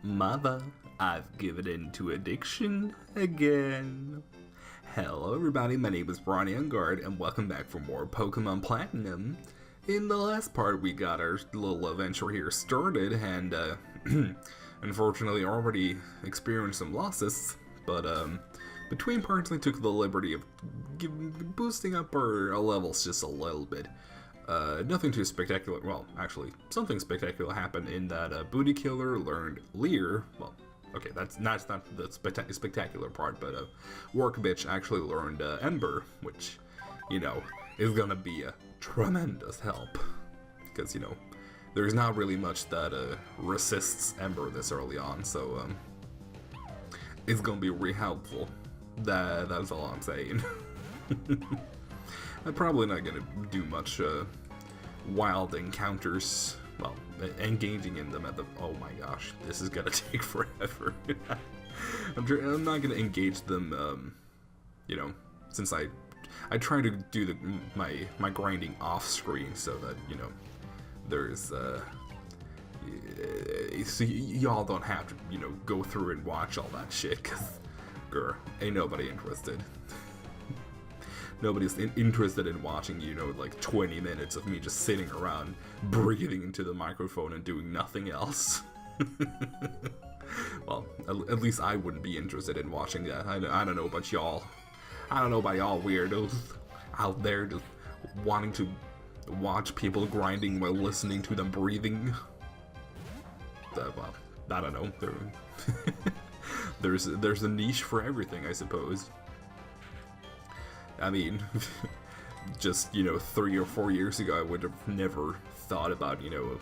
Mother, I've given in to addiction again. Hello everybody, my name is Engarde, and welcome back for more Pokemon Platinum. In the last part, we got our little adventure here started, and unfortunately already experienced some losses, but between parts we took the liberty of boosting up our levels just a little bit. Nothing too spectacular. Well, actually, something spectacular happened in that Booty Killer learned Leer. Well, okay, that's not the spectacular part, but Work Bitch actually learned Ember, which, you know, is gonna be a tremendous help. Because, you know, there's not really much that resists Ember this early on, so it's gonna be really helpful. That's all I'm saying. I'm probably not gonna do much wild encounters, well, engaging in them at the... Oh my gosh, this is gonna take forever. I'm not gonna engage them, you know, since I try to do my grinding off screen so that, you know, there's, so y'all don't have to, you know, go through and watch all that shit, cause, grr, ain't nobody interested. Nobody's interested in watching, you know, like 20 minutes of me just sitting around, breathing into the microphone and doing nothing else. Well, at least I wouldn't be interested in watching that. I don't know about y'all. I don't know about y'all weirdos out there just wanting to watch people grinding while listening to them breathing. Well, I don't know. There's a niche for everything, I suppose. I mean, just, you know, 3 or 4 years ago, I would have never thought about, you know,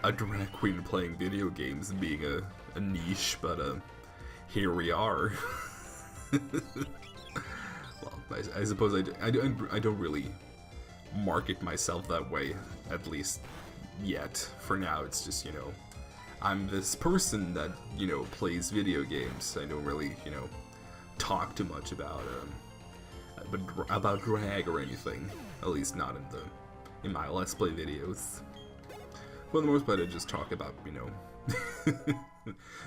a drag queen playing video games being a niche, but here we are. Well, I suppose I don't really market myself that way, at least yet. For now, it's just, you know, I'm this person that, you know, plays video games. I don't really, you know, talk too much about drag or anything, at least not in my Let's Play videos. For the most part, I just talk about, you know,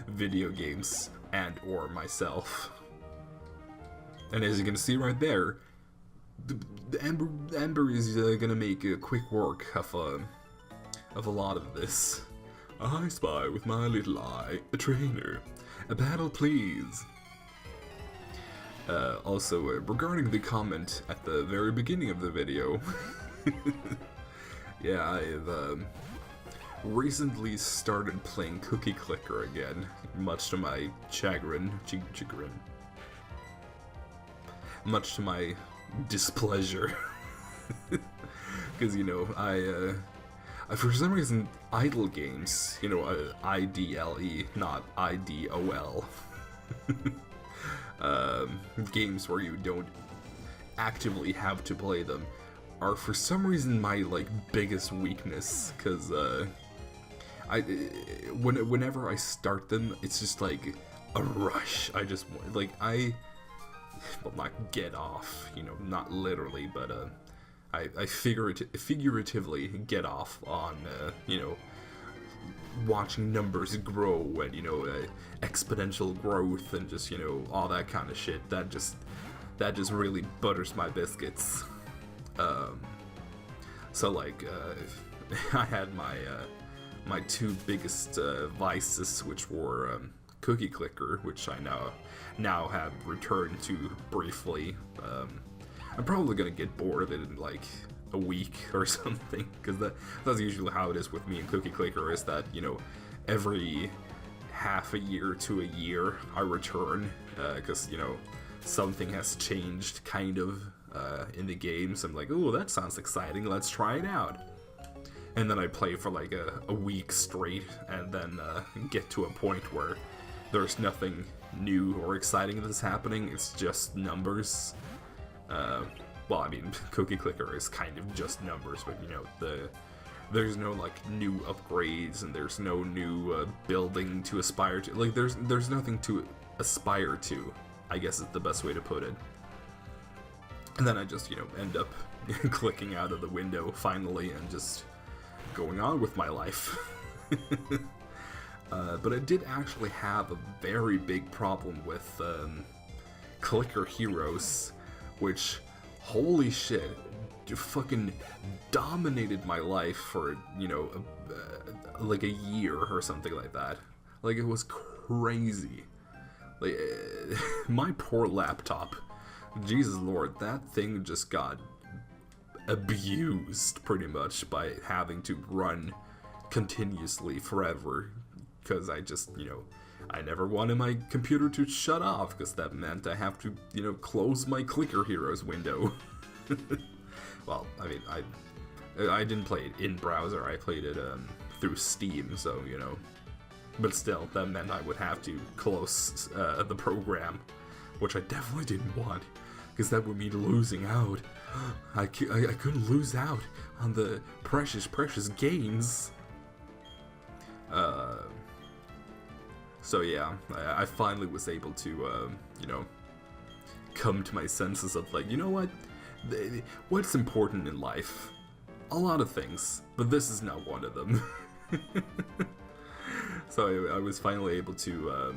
video games and or myself. And as you can see right there, the Ember is gonna make a quick work of a lot of this. I spy with my little eye a trainer. A battle, please. Also, regarding the comment at the very beginning of the video, yeah, I've recently started playing Cookie Clicker again, much to my chagrin, much to my displeasure, because, you know, I for some reason, idle games, you know, IDLE, not IDOL, games where you don't actively have to play them are for some reason my, like, biggest weakness, because whenever I start them, it's just like a rush. I just, like, well, not get off, you know, not literally, but I figuratively get off on, you know, watching numbers grow and, you know, exponential growth and just, you know, all that kind of shit. That just really butters my biscuits. So, like, I had my two biggest vices, which were Cookie Clicker, which I now have returned to briefly. I'm probably gonna get bored of it in like a week or something, because that's usually how it is with me and Cookie Clicker, is that, you know, every half a year to a year I return, because, you know, something has changed kind of in the game, so I'm like, oh, that sounds exciting, let's try it out. And then I play for like a week straight, and then get to a point where there's nothing new or exciting that's happening, it's just numbers. Well, I mean, Cookie Clicker is kind of just numbers, but, you know, there's no, like, new upgrades, and there's no new building to aspire to. Like, there's nothing to aspire to, I guess is the best way to put it. And then I just, you know, end up clicking out of the window, finally, and just going on with my life. But I did actually have a very big problem with clicker heroes, which, holy shit, fucking dominated my life for, you know, like a year or something like that. Like, it was crazy. Like, my poor laptop, Jesus Lord, that thing just got abused pretty much by having to run continuously forever, because I just, you know, I never wanted my computer to shut off, because that meant I have to, you know, close my Clicker Heroes window. Well, I mean, I didn't play it in browser, I played it through Steam, so, you know, but still, that meant I would have to close the program, which I definitely didn't want, because that would mean losing out. I couldn't lose out on the precious gains. So yeah, I finally was able to, you know, come to my senses of like, you know what? What's important in life? A lot of things, but this is not one of them. So I was finally able to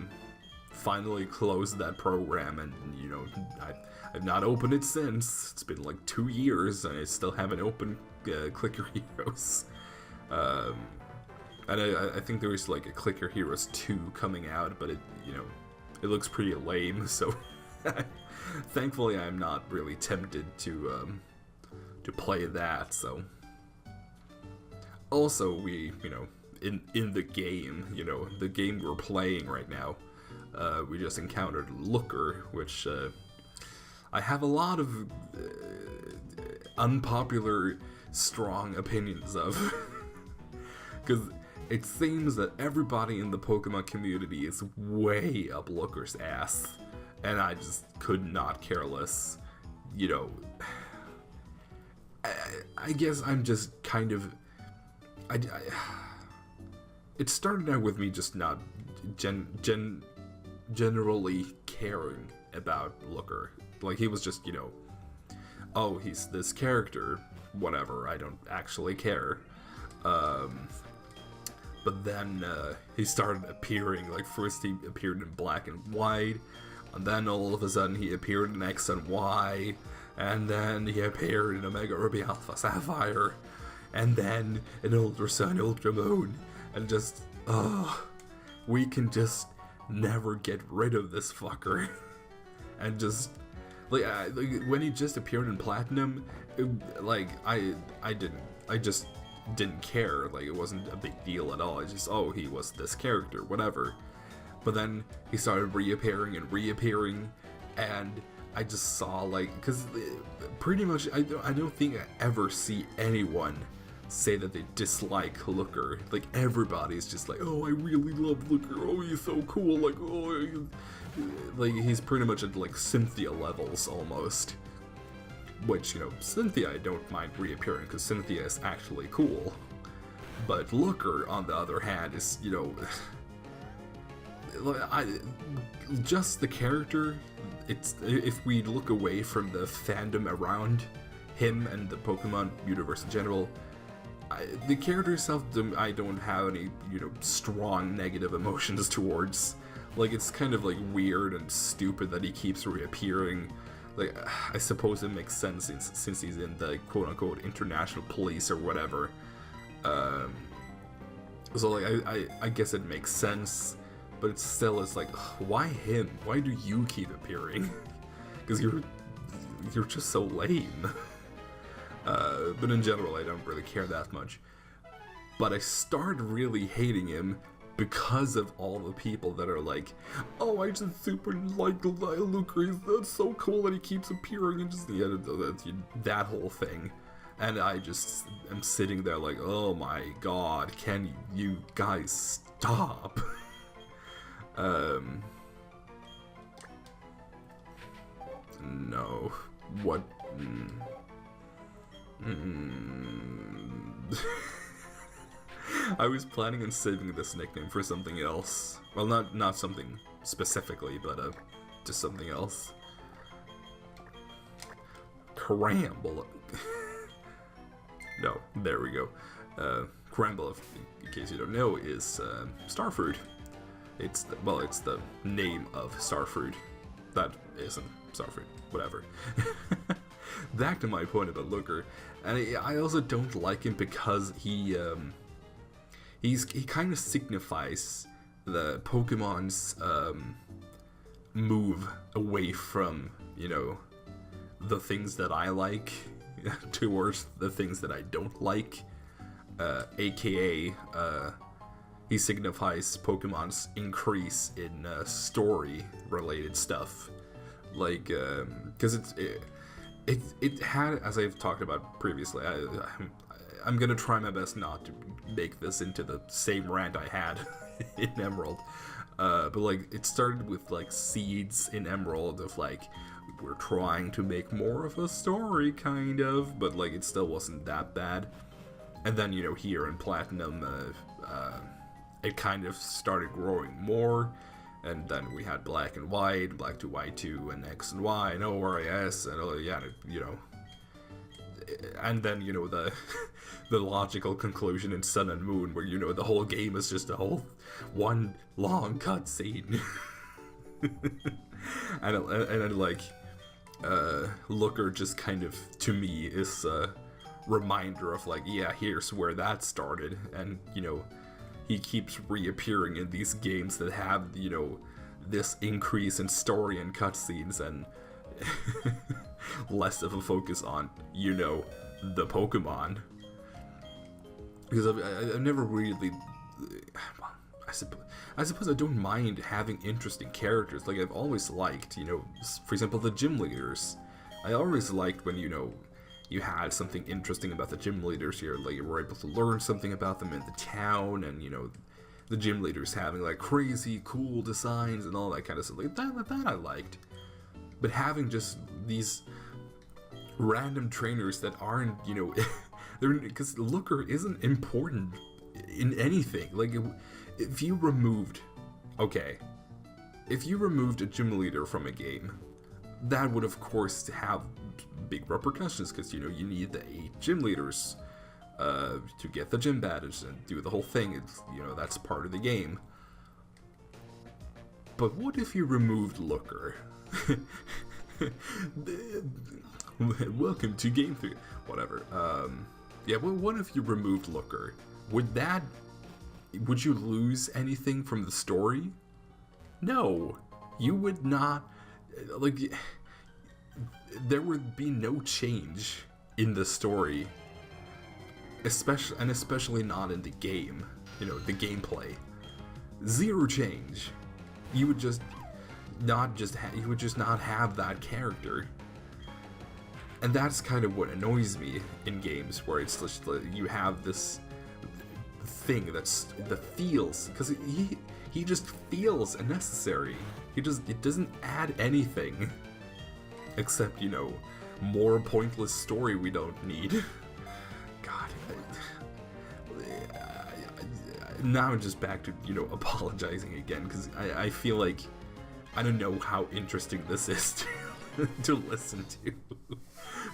finally close that program, and you know, I've not opened it since. It's been like 2 years, and I still haven't opened Clicker Heroes. And I think there is like a Clicker Heroes 2 coming out, but it, you know, it looks pretty lame. So thankfully, I'm not really tempted to play that. So also, we, you know, in the game, you know, the game we're playing right now, we just encountered Looker, which I have a lot of unpopular, strong opinions of, because it seems that everybody in the Pokemon community is way up Looker's ass, and I just could not care less. You know, I guess I'm just kind of, it started out with me just not generally caring about Looker. Like, he was just, you know, oh, he's this character, whatever, I don't actually care. But then he started appearing, like, first he appeared in Black and White, and then all of a sudden he appeared in X and Y, and then he appeared in Omega Ruby Alpha Sapphire, and then in Ultra Sun, Ultra Moon, and just, we can just never get rid of this fucker. And just, like, when he just appeared in Platinum, I just didn't care. Like, it wasn't a big deal at all. It's just, oh, he was this character, whatever. But then he started reappearing, and I just saw, like, because pretty much I don't think I ever see anyone say that they dislike Looker. Like, everybody's just like, oh, I really love Looker, oh, he's so cool, like, oh, like, he's pretty much at, like, Cynthia levels, almost. Which, you know, Cynthia I don't mind reappearing, because Cynthia is actually cool. But Looker, on the other hand, is, you know, just the character, it's, if we look away from the fandom around him and the Pokemon universe in general, the character itself, I don't have any, you know, strong negative emotions towards. Like, it's kind of, like, weird and stupid that he keeps reappearing. Like, I suppose it makes sense since he's in the quote-unquote international police or whatever. So, like, I guess it makes sense, but it still is like, why him? Why do you keep appearing? Because you're just so lame. But in general, I don't really care that much. But I started really hating him because of all the people that are like, oh, I just super like Looker, that's so cool that he keeps appearing, and just that whole thing. And I just am sitting there like, oh my god, can you guys stop? No. What? I was planning on saving this nickname for something else. Well, not something specifically, but just something else. Cramble. No, there we go. Cramble, in case you don't know, is starfruit. It's the name of starfruit. That isn't starfruit. Whatever. Back to my point about Looker, and I also don't like him because he kind of signifies the Pokemon's move away from, you know, the things that I like towards the things that I don't like. AKA, he signifies Pokemon's increase in story-related stuff. Like, because it had, as I've talked about previously, I'm gonna try my best not to make this into the same rant I had in Emerald. But like, it started with like seeds in Emerald of like, we're trying to make more of a story, kind of, but like, it still wasn't that bad. And then, you know, here in Platinum, it kind of started growing more. And then we had Black and White, Black to White 2, and X and Y, and ORIS, and yeah, you know. And then, you know, the logical conclusion in Sun and Moon, where, you know, the whole game is just one long cutscene. and like, Looker just kind of, to me, is a reminder of like, yeah, here's where that started, and, you know, he keeps reappearing in these games that have, you know, this increase in story and cutscenes and less of a focus on, you know, the Pokemon. Because I've never really... I suppose I don't mind having interesting characters. Like, I've always liked, you know, for example, the gym leaders. I always liked when, you know, you had something interesting about the gym leaders. Like, you were able to learn something about them in the town, and, you know, the gym leaders having like crazy cool designs and all that kind of stuff. Like that I liked. But having just these random trainers that aren't, you know, they're, because Looker isn't important in anything. Like, if you removed a gym leader from a game, that would of course have big repercussions, because, you know, you need the 8 gym leaders to get the gym badge and do the whole thing. It's, you know, that's part of the game. But what if you removed Looker? Welcome to Game 3. Whatever. Yeah, well, what if you removed Looker? Would you lose anything from the story? No. You would not. Like, there would be no change in the story. Especially not in the game, you know, the gameplay. Zero change. You would just not have that character. And that's kind of what annoys me in games, where it's just you have this thing that feels, because he just feels unnecessary. It doesn't add anything except, you know, more pointless story we don't need. God, now I'm just back to, you know, apologizing again, because I feel like I don't know how interesting this is to listen to.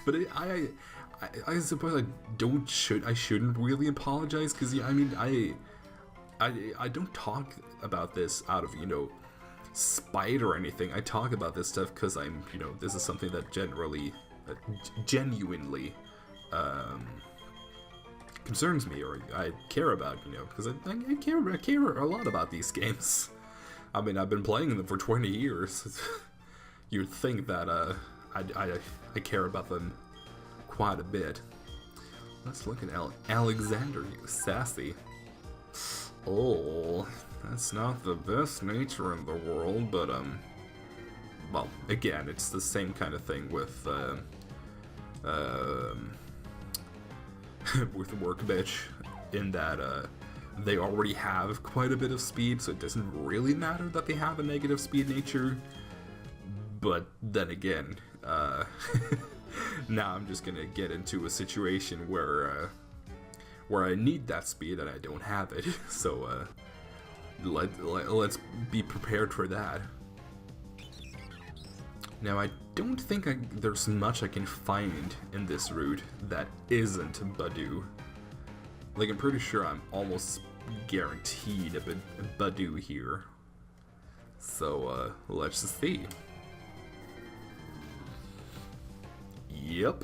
But I suppose I shouldn't really apologize, because, yeah, I mean, I don't talk about this out of, you know, spite or anything. I talk about this stuff because I'm, you know, this is something that genuinely concerns me, or I care about, you know, because I care a lot about these games. I mean, I've been playing them for 20 years. You'd think that I care about them quite a bit. Let's look at Alexander, you sassy. Oh, that's not the best nature in the world, but well, again, it's the same kind of thing with with Work Bitch, in that they already have quite a bit of speed, so it doesn't really matter that they have a negative speed nature. But then again, now I'm just gonna get into a situation where I need that speed and I don't have it. So let's be prepared for that. Now, I don't think there's much I can find in this route that isn't Badu. Like, I'm pretty sure I'm almost guaranteed a Badu here. So, let's just see. Yep.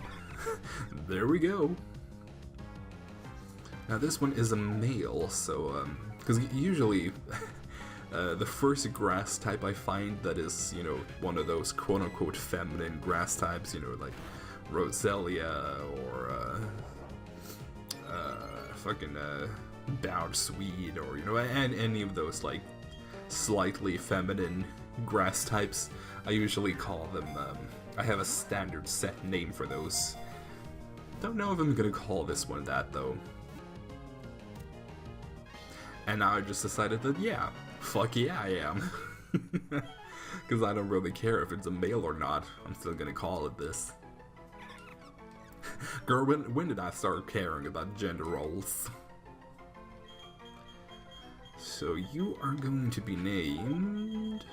There we go. Now this one is a male, so, because usually the first grass type I find that is, you know, one of those quote-unquote feminine grass types, you know, like Roselia or fucking Bounceweed, or, you know, and any of those like slightly feminine grass types. I usually call them, I have a standard set name for those. Don't know if I'm gonna call this one that though. And now I just decided that, yeah, fuck yeah I am. Because I don't really care if it's a male or not, I'm still gonna call it this. Girl, when did I start caring about gender roles? So you are going to be named...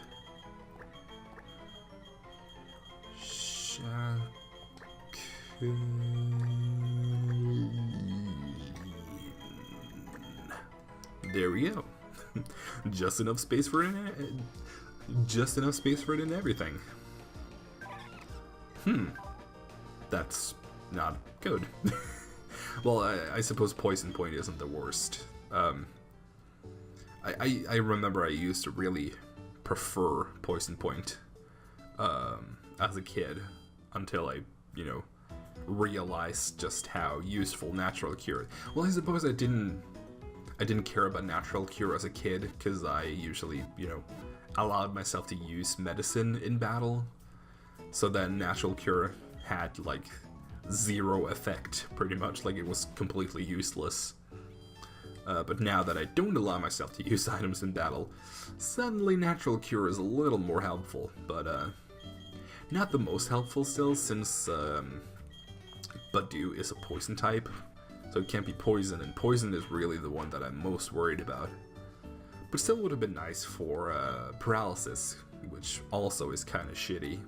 There we go. Just enough space for it. Just enough space for it and everything. That's not good. Well, I suppose Poison Point isn't the worst. I remember I used to really prefer Poison Point as a kid until I, you know, realized just how useful Natural Cure. Well, I suppose I didn't care about Natural Cure as a kid because I usually, you know, allowed myself to use medicine in battle. So then Natural Cure had like zero effect, pretty much, like it was completely useless. But now that I don't allow myself to use items in battle, suddenly Natural Cure is a little more helpful, but not the most helpful still, since Badu is a poison type, so it can't be poison, and poison is really the one that I'm most worried about. But still would have been nice for paralysis, which also is kind of shitty.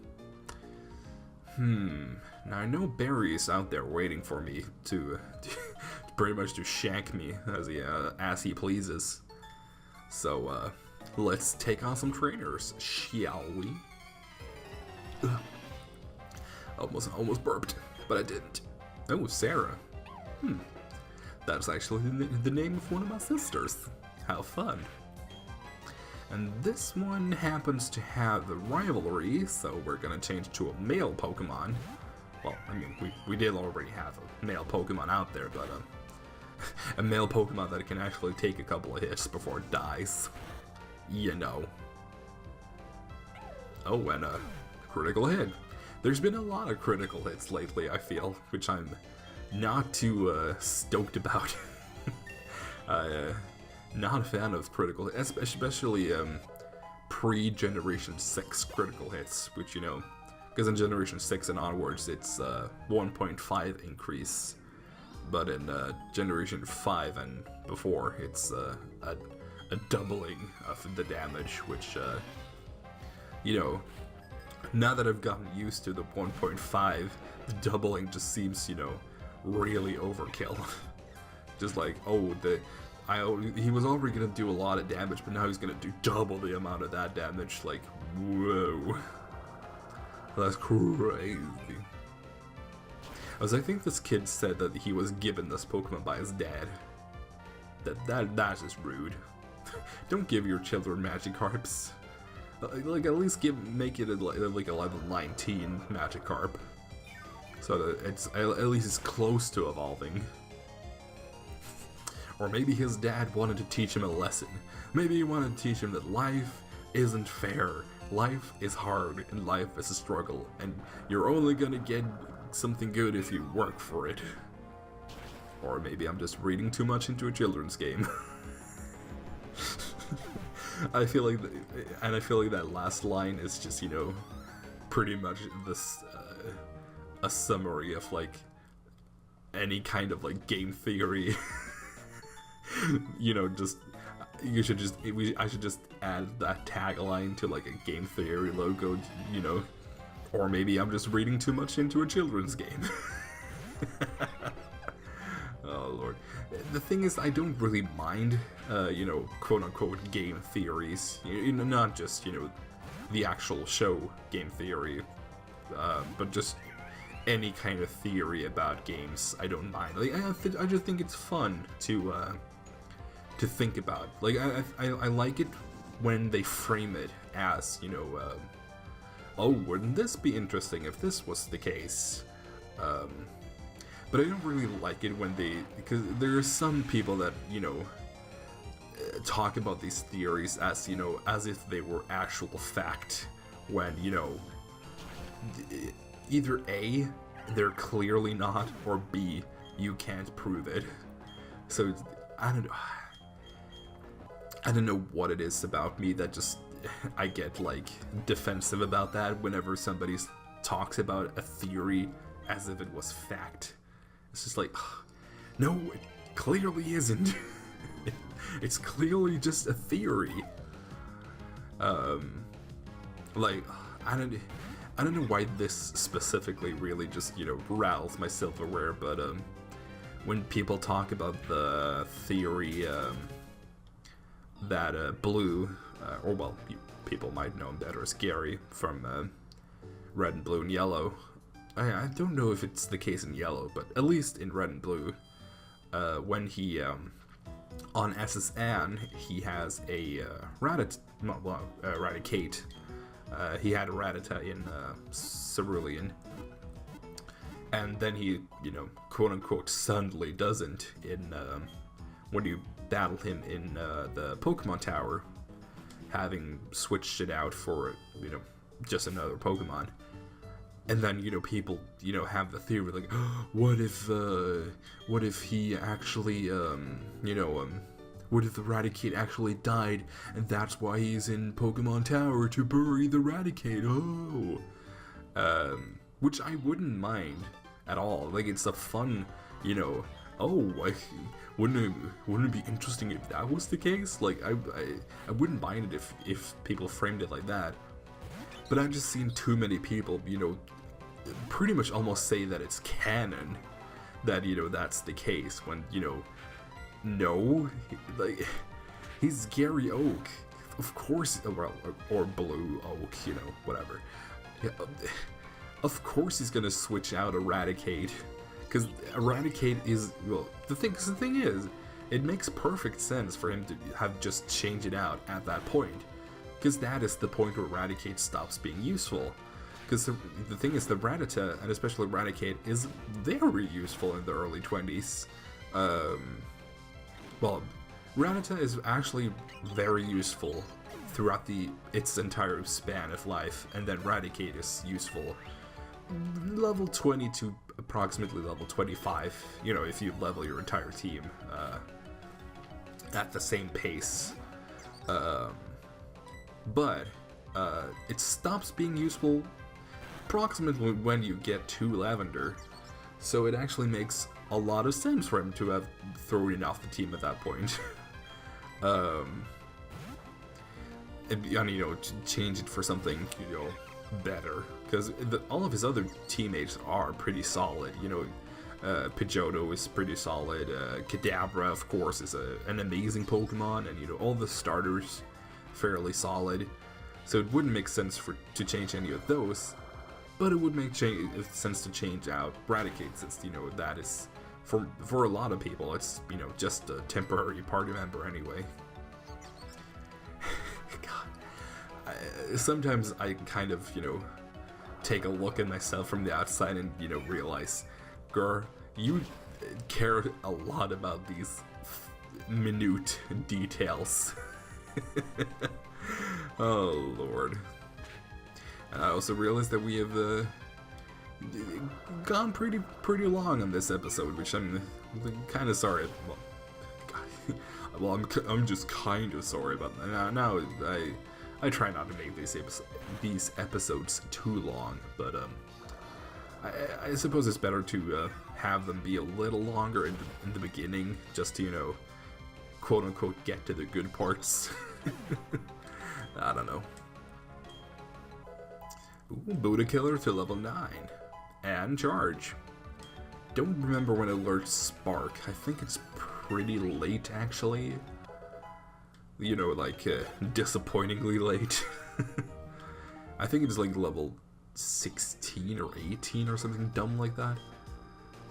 Now I know Barry is out there waiting for me to pretty much to shank me as he pleases. So let's take on some trainers, shall we? Almost burped, but I didn't. Oh, Sarah. That's actually the name of one of my sisters. How fun. And this one happens to have the rivalry, so we're gonna change to a male Pokemon. Well, I mean, we did already have a male Pokemon out there, but a male Pokemon that can actually take a couple of hits before it dies. You know. Oh, and a critical hit. There's been a lot of critical hits lately, I feel, which I'm not too stoked about. Not a fan of critical hits, especially pre-Generation 6 critical hits, which, you know, because in Generation 6 and onwards it's 1.5 increase, but in Generation 5 and before it's a doubling of the damage, which, you know, now that I've gotten used to the 1.5, the doubling just seems, you know, really overkill. Just like, oh, he was already gonna do a lot of damage, but now he's gonna do double the amount of that damage. Like, whoa. That's crazy. I think this kid said that he was given this Pokemon by his dad. That's just rude. Don't give your children Magikarps. Like, at least make it like a level 19 Magikarp, so that it's at least it's close to evolving. Or maybe his dad wanted to teach him a lesson. Maybe he wanted to teach him that life isn't fair. Life is hard, and life is a struggle, and you're only gonna get something good if you work for it. Or maybe I'm just reading too much into a children's game. I feel like that last line is just, you know, pretty much this a summary of like any kind of like game theory. You know, I should just add that tagline to like a game theory logo, you know, or maybe I'm just reading too much into a children's game. Oh, Oh lord. The thing is, I don't really mind, you know, quote-unquote game theories. You know, not just, you know, the actual show game theory, but just any kind of theory about games. I don't mind. Like, I just think it's fun to think about. Like, I like it when they frame it as, you know, oh, wouldn't this be interesting if this was the case? But I don't really like it when because there are some people that, you know, talk about these theories as, you know, as if they were actual fact, when, you know, either A, they're clearly not, or B, you can't prove it. So, I don't know what it is about me that just, I get, like, defensive about that whenever somebody talks about a theory as if it was fact. It's just like, no, it clearly isn't. It's clearly just a theory. Like, I don't know why this specifically really just, you know, rattles my self-aware, but when people talk about the theory that Blue, or well, people might know him better as Gary from Red and Blue and Yellow. I don't know if it's the case in Yellow, but at least in Red and Blue, when he, on SSN, he has a Raticate. He had a Rattata in Cerulean, and then he, you know, quote-unquote suddenly doesn't in when you battle him in the Pokemon Tower, having switched it out for, you know, just another Pokemon. And then, you know, people, you know, have the theory like, oh, what if he actually, you know, what if the Raticate actually died, and that's why he's in Pokemon Tower to bury the Raticate? Oh, which I wouldn't mind at all. Like, it's a fun, you know, oh, wouldn't it be interesting if that was the case? Like, I wouldn't mind it if people framed it like that. But I've just seen too many people, you know, pretty much almost say that it's canon, that, you know, that's the case, when, you know, no, like, he's Gary Oak, of course, well, or Blue Oak, you know, whatever. Yeah, of course he's gonna switch out Eradicate, because Eradicate is, well, the thing is, it makes perfect sense for him to have just changed it out at that point. Because that is the point where Raticate stops being useful. Because the thing is, the Rattata, and especially Raticate, is very useful in the early 20s. Well, Rattata is actually very useful throughout its entire span of life, and then Raticate is useful level 20 to approximately level 25, you know, if you level your entire team at the same pace. But it stops being useful approximately when you get to Lavender, so it actually makes a lot of sense for him to have thrown it off the team at that point. And, you know, to change it for something, you know, better, because all of his other teammates are pretty solid, you know. Pidgeotto is pretty solid, Kadabra, of course, is an amazing Pokemon, and, you know, all the starters fairly solid, so it wouldn't make sense to change any of those, but it would make sense to change out Raticate, since, you know, that is, for a lot of people, it's, you know, just a temporary party member anyway. God, sometimes I kind of, you know, take a look at myself from the outside and, you know, realize, girl, you care a lot about these minute details. Oh lord. And I also realized that we have gone pretty long on this episode, which I'm kind of sorry. Well, I'm just kind of sorry about that. Now I try not to make these episodes too long, but I suppose it's better to have them be a little longer in the beginning, just to, you know, quote unquote get to the good parts. I don't know. Ooh, Buddha Killer to level 9 and charge. don't remember when it learned Spark. I think it's pretty late, actually. You know, like, disappointingly late. I think it's like level 16 or 18 or something dumb like that.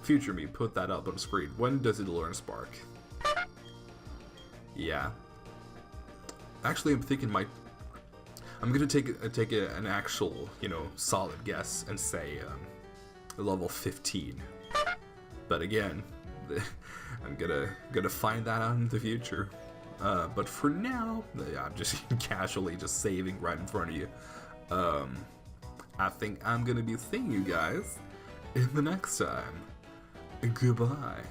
Future me, put that up on screen. When does it learn Spark? Yeah. Actually, I'm thinking I'm gonna take an actual, you know, solid guess and say level 15. But again, I'm gonna find that out in the future. But for now, I'm just casually just saving right in front of you. I think I'm gonna be seeing you guys in the next time. Goodbye.